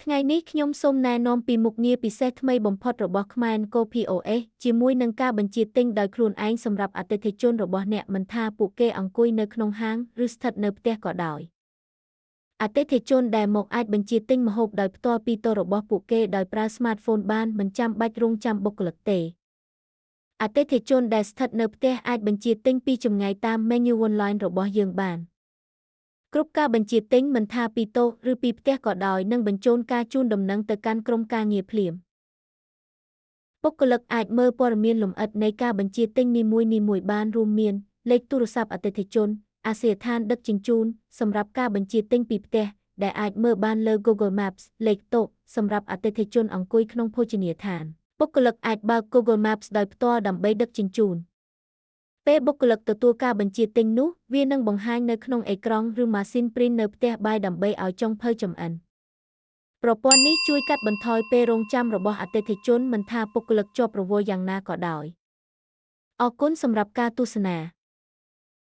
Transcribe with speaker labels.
Speaker 1: ថ្ងៃនេះខ្ញុំសូមណែនាំពីមុខងារពិសេសថ្មីបំផុតរបស់ Khmaenco POS ជាមួយនឹងការបញ្ជាទិញដោយខ្លួនឯងសម្រាប់អតិថិជនរបស់អ្នកមិនថាពួកគេអង្គុយនៅក្នុងហាងឬស្ថិតនៅផ្ទះក៏ដោយអតិថិជនដែលមកអាចបញ្ជាទិញម្ហូបដោយផ្ទាល់ពីតូររបស់ពួកគេដោយប្រើ Smartphone បានមិនចាំបាច់រង់ចាំបុគ្គលិកទេអតិថិជនដែលស្ថិតនៅផ្ទះអាចបញ្ជាទិញពីចម្ងាយតាម menu online របស់យើងបានគ្រប់ការបញ្ជាទិញមិនថាពីតូឬពីផ្ទះក៏ដោយនឹងបញ្ជូនការជូនដំណឹងទៅកាន់ក្រុមការងារភ្លាមបុគ្គលិកអាចមើលព័ត៌មានលម្អិតនៃការបញ្ជាទិញនីមួយៗបានរួមមានលេខទូរស័ព្ទអតិថិជនអាសយដ្ឋានដឹកជញ្ជូនសម្រាប់ការបញ្ជាទិញពីផ្ទះដែលអាចមើលបានលើ Google Maps លេខតូសម្រាប់អតិថិជនអង្គុយក្នុងភោជនីយដ្ឋានបុគ្គលិកអាចបើក Google Maps ដោយផ្ទាល់ដើម្បីដឹកជញ្ជូនពេលបុគ្គលិកទទួលការបញ្ជាទិញនោះវានឹងបង្ហាញនៅក្នុងអេក្រង់ឬម៉ាស៊ីនព្រីននៅផ្ទះបាយដើម្បីឲ្យចុងភៅចម្អិនប្រព័ន្ធនេះជួយកាត់បន្ថយពេលរង់ចាំរបស់អតិថិជនមិនថាបុគ្គលិកជាប់រវល់យ៉ាងណាក៏ដោយអរគុណសម្រាប់ការទស្សនា